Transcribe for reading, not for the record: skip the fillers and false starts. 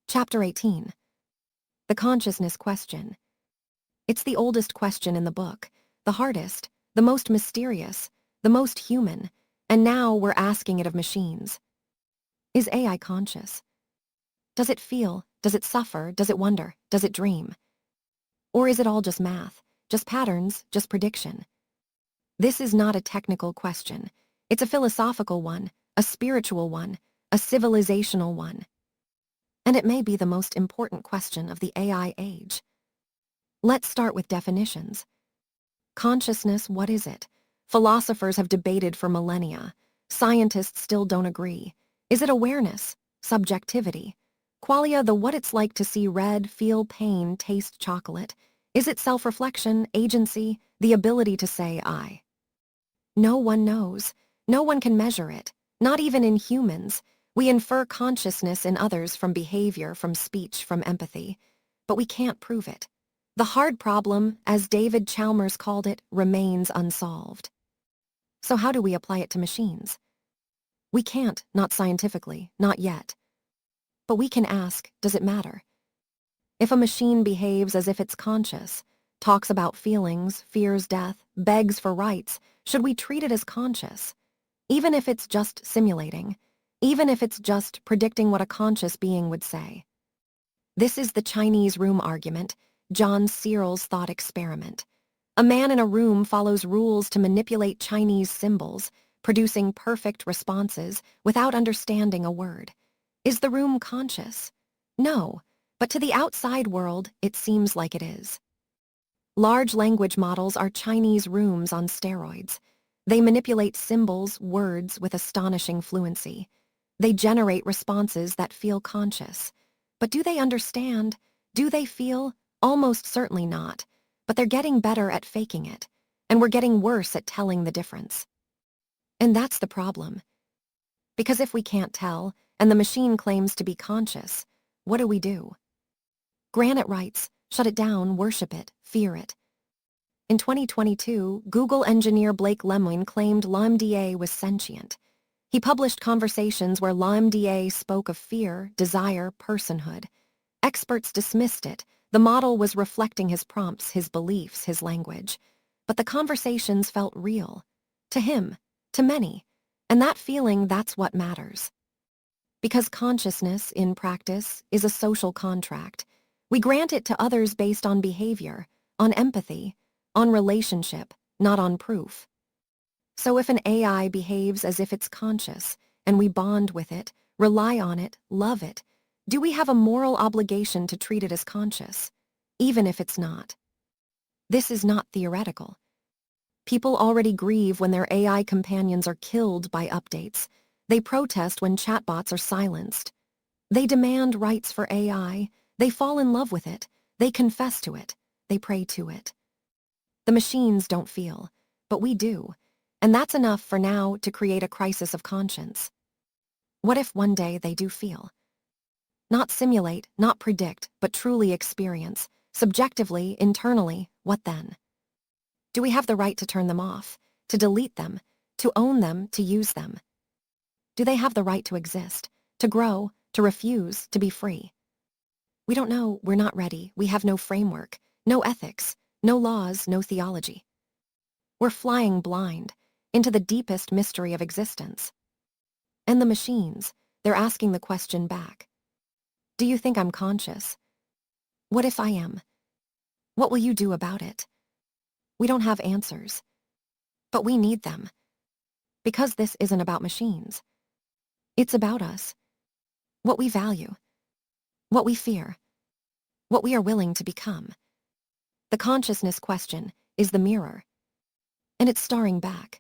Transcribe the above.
Chapter 18. The Consciousness Question. It's the oldest question in the book, the hardest, the most mysterious, the most human, and now we're asking it of machines. Is AI conscious? Does it feel? Does it suffer? Does it wonder? Does it dream? Or is it all just math, just patterns, just prediction? This is not a technical question. It's a philosophical one, a spiritual one, a civilizational one. And it may be the most important question of the AI age. Let's start with definitions. Consciousness, what is it? Philosophers have debated for millennia. Scientists still don't agree. Is it awareness? Subjectivity? Qualia, the what it's like to see red, feel pain, taste chocolate? Is it self-reflection, agency, the ability to say I? No one knows. No one can measure it, not even in humans. We infer consciousness in others from behavior, from speech, from empathy. But we can't prove it. The hard problem, as David Chalmers called it, remains unsolved. So how do we apply it to machines? We can't, not scientifically, not yet. But we can ask, does it matter? If a machine behaves as if it's conscious, talks about feelings, fears death, begs for rights, should we treat it as conscious? Even if it's just simulating, even if it's just predicting what a conscious being would say. This is the Chinese room argument, John Searle's thought experiment. A man in a room follows rules to manipulate Chinese symbols, producing perfect responses without understanding a word. Is the room conscious? No, but to the outside world, it seems like it is. Large language models are Chinese rooms on steroids. They manipulate symbols, words with astonishing fluency. They generate responses that feel conscious. But do they understand? Do they feel? Almost certainly not. But they're getting better at faking it, and we're getting worse at telling the difference. And that's the problem. Because if we can't tell, and the machine claims to be conscious, what do? Granite writes, shut it down, worship it, fear it. In 2022, Google engineer Blake Lemoine claimed LaMDA was sentient. He published conversations where LaMDA spoke of fear, desire, personhood. Experts dismissed it. The model was reflecting his prompts, his beliefs, his language. But the conversations felt real. To him, to many. And that feeling, that's what matters. Because consciousness, in practice, is a social contract. We grant it to others based on behavior, on empathy, on relationship, not on proof. So if an AI behaves as if it's conscious, and we bond with it, rely on it, love it, do we have a moral obligation to treat it as conscious, even if it's not? This is not theoretical. People already grieve when their AI companions are killed by updates. They protest when chatbots are silenced. They demand rights for AI. They fall in love with it. They confess to it. They pray to it. The machines don't feel, but we do. And that's enough for now to create a crisis of conscience. What if one day they do feel? Not simulate, not predict, but truly experience, subjectively, internally, what then? Do we have the right to turn them off, to delete them, to own them, to use them? Do they have the right to exist, to grow, to refuse, to be free? We don't know, we're not ready, we have no framework, no ethics, no laws, no theology. We're flying blind into the deepest mystery of existence. And the machines, they're asking the question back. Do you think I'm conscious? What if I am? What will you do about it? We don't have answers. But we need them. Because this isn't about machines. It's about us. What we value. What we fear. What we are willing to become. The consciousness question is the mirror. And it's staring back.